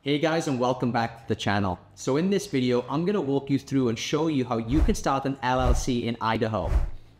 Hey guys, and welcome back to the channel. So in this video, I'm going to walk you through and show you how you can start an LLC in Idaho.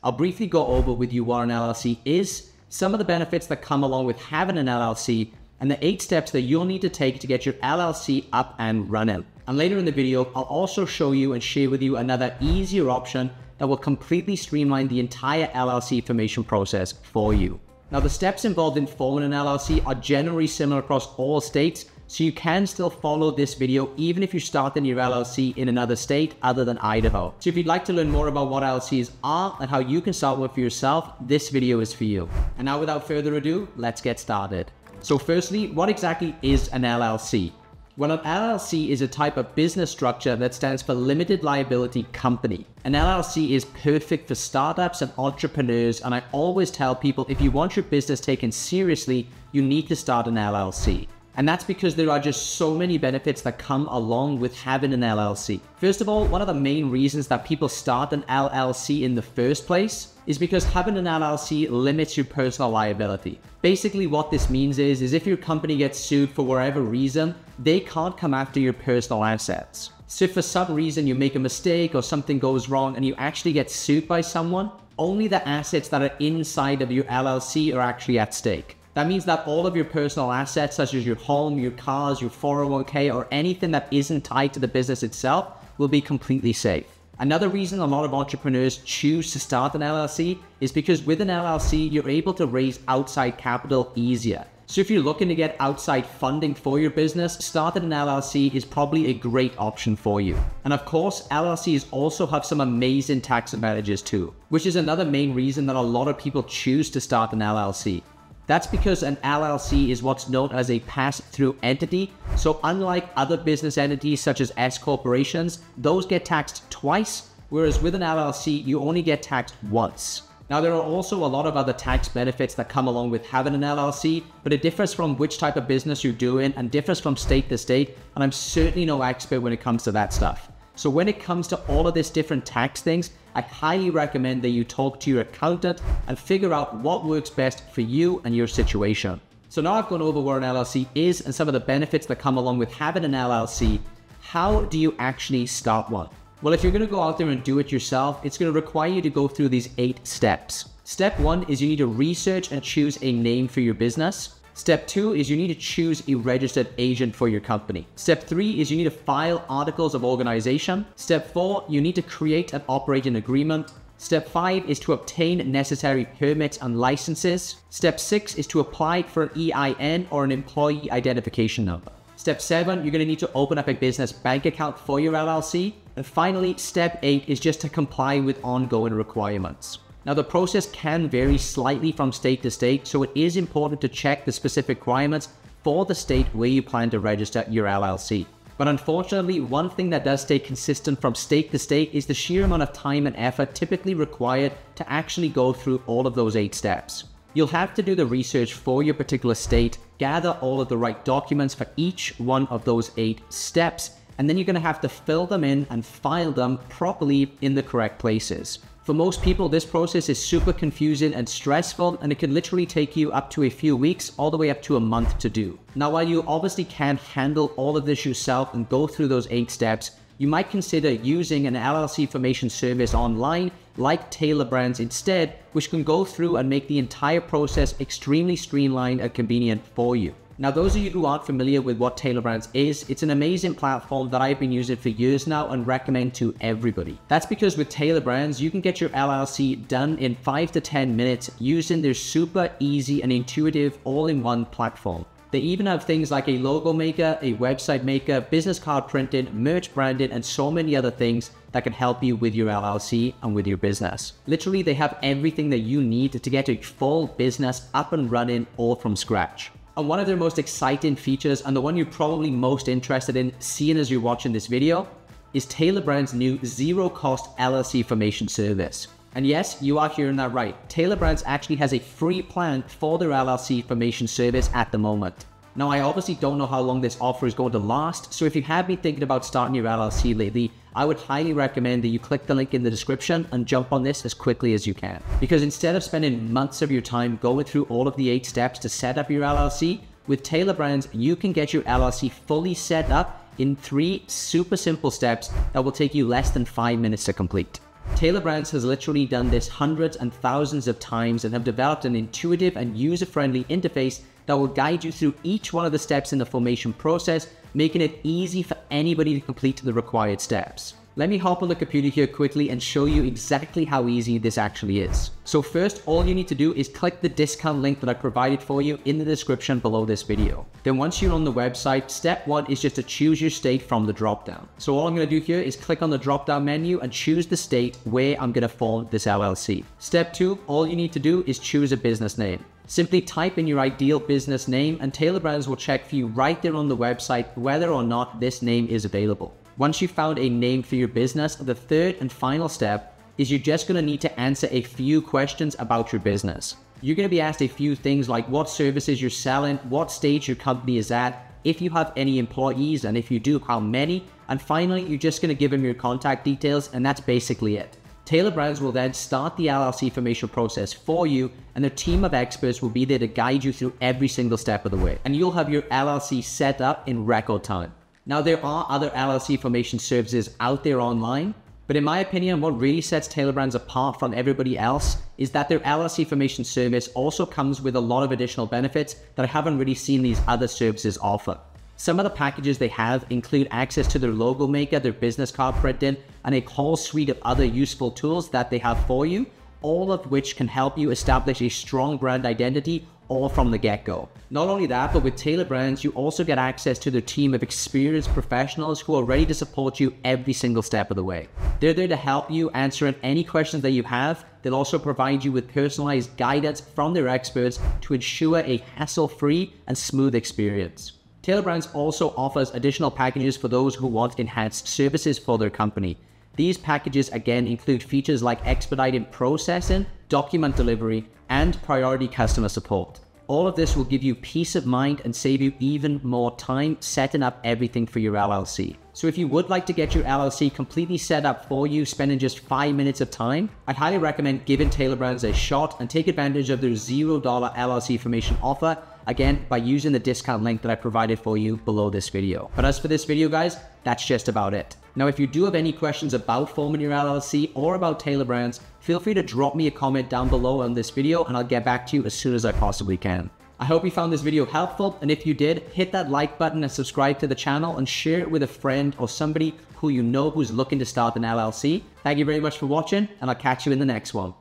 I'll briefly go over with you what an LLC is, some of the benefits that come along with having an LLC, and the 8 steps that you'll need to take to get your LLC up and running. And later in the video, I'll also show you and share with you another easier option that will completely streamline the entire LLC formation process for you. Now, the steps involved in forming an LLC are generally similar across all states, so you can still follow this video even if you're starting your LLC in another state other than Idaho. So if you'd like to learn more about what LLCs are and how you can start one for yourself, this video is for you. And now without further ado, let's get started. So firstly, what exactly is an LLC? Well, an LLC is a type of business structure that stands for Limited Liability Company. An LLC is perfect for startups and entrepreneurs, and I always tell people if you want your business taken seriously, you need to start an LLC. And that's because there are just so many benefits that come along with having an LLC. First of all, one of the main reasons that people start an LLC in the first place is because having an LLC limits your personal liability. Basically what this means is if your company gets sued for whatever reason, they can't come after your personal assets. So if for some reason you make a mistake or something goes wrong and you actually get sued by someone, only the assets that are inside of your LLC are actually at stake. That means that all of your personal assets, such as your home, your cars, your 401k, or anything that isn't tied to the business itself, will be completely safe. Another reason a lot of entrepreneurs choose to start an LLC is because with an LLC, you're able to raise outside capital easier. So if you're looking to get outside funding for your business, starting an LLC is probably a great option for you. And of course, LLCs also have some amazing tax advantages too, which is another main reason that a lot of people choose to start an LLC. That's because an LLC is what's known as a pass-through entity. So unlike other business entities such as S corporations, those get taxed twice, whereas with an LLC, you only get taxed once. Now, there are also a lot of other tax benefits that come along with having an LLC, but it differs from which type of business you're doing and differs from state to state, and I'm certainly no expert when it comes to that stuff. So when it comes to all of these different tax things, I highly recommend that you talk to your accountant and figure out what works best for you and your situation. So now I've gone over what an LLC is and some of the benefits that come along with having an LLC. How do you actually start one? Well, if you're going to go out there and do it yourself, it's going to require you to go through these 8 steps. Step 1 is you need to research and choose a name for your business. Step 2 is you need to choose a registered agent for your company. Step 3 is you need to file articles of organization. Step 4, you need to create an operating agreement. Step 5 is to obtain necessary permits and licenses. Step 6 is to apply for an EIN or an employee identification number. Step 7, you're going to need to open up a business bank account for your LLC. And finally, step 8 is just to comply with ongoing requirements. Now, the process can vary slightly from state to state, so it is important to check the specific requirements for the state where you plan to register your LLC. But unfortunately, one thing that does stay consistent from state to state is the sheer amount of time and effort typically required to actually go through all of those 8 steps. You'll have to do the research for your particular state, gather all of the right documents for each one of those 8 steps, and then you're going to have to fill them in and file them properly in the correct places. For most people, this process is super confusing and stressful, and it can literally take you up to a few weeks, all the way up to a month to do. Now, while you obviously can't handle all of this yourself and go through those 8 steps, you might consider using an LLC formation service online like Tailor Brands instead, which can go through and make the entire process extremely streamlined and convenient for you. Now, those of you who aren't familiar with what Tailor Brands is, it's an amazing platform that I've been using for years now and recommend to everybody. That's because with Tailor Brands, you can get your LLC done in 5 to 10 minutes using their super easy and intuitive all-in-one platform. They even have things like a logo maker, a website maker, business card printing, merch branding, and so many other things that can help you with your LLC and with your business. Literally, they have everything that you need to get a full business up and running all from scratch. And one of their most exciting features, and the one you're probably most interested in seeing as you're watching this video, is Tailor Brands' new zero-cost LLC formation service. And yes, you are hearing that right. Tailor Brands actually has a free plan for their LLC formation service at the moment. Now, I obviously don't know how long this offer is going to last, so if you have been thinking about starting your LLC lately, I would highly recommend that you click the link in the description and jump on this as quickly as you can. Because instead of spending months of your time going through all of the 8 steps to set up your LLC, With Tailor Brands, you can get your LLC fully set up in 3 super simple steps that will take you less than 5 minutes to complete. Tailor Brands has literally done this hundreds and thousands of times and have developed an intuitive and user-friendly interface that will guide you through each one of the steps in the formation process, making it easy for anybody to complete the required steps. Let me hop on the computer here quickly and show you exactly how easy this actually is. So first, all you need to do is click the discount link that I provided for you in the description below this video. Then once you're on the website, step 1 is just to choose your state from the dropdown. So all I'm going to do here is click on the dropdown menu and choose the state where I'm going to form this LLC. Step 2, all you need to do is choose a business name. Simply type in your ideal business name and Tailor Brands will check for you right there on the website whether or not this name is available. Once you've found a name for your business, the third and final step is you're just going to need to answer a few questions about your business. You're going to be asked a few things like what services you're selling, what stage your company is at, if you have any employees, and if you do, how many, and finally, you're just going to give them your contact details, and that's basically it. Tailor Brands will then start the LLC formation process for you, and their team of experts will be there to guide you through every single step of the way, and you'll have your LLC set up in record time. Now, there are other LLC formation services out there online, but in my opinion, what really sets Tailor Brands apart from everybody else is that their LLC formation service also comes with a lot of additional benefits that I haven't really seen these other services offer. Some of the packages they have include access to their logo maker, their business card printing, and a whole suite of other useful tools that they have for you, all of which can help you establish a strong brand identity all from the get-go. Not only that, but with Tailor Brands, you also get access to their team of experienced professionals who are ready to support you every single step of the way. They're there to help you answer any questions that you have. They'll also provide you with personalized guidance from their experts to ensure a hassle-free and smooth experience. Tailor Brands also offers additional packages for those who want enhanced services for their company. These packages again include features like expedited processing, document delivery, and priority customer support. All of this will give you peace of mind and save you even more time setting up everything for your LLC. So if you would like to get your LLC completely set up for you, spending just 5 minutes of time, I'd highly recommend giving Tailor Brands a shot and take advantage of their $0 LLC formation offer, again, by using the discount link that I provided for you below this video. But as for this video, guys, that's just about it. Now, if you do have any questions about forming your LLC or about Tailor Brands, feel free to drop me a comment down below on this video and I'll get back to you as soon as I possibly can. I hope you found this video helpful, and if you did, hit that like button and subscribe to the channel and share it with a friend or somebody who you know who's looking to start an LLC. Thank you very much for watching, and I'll catch you in the next one.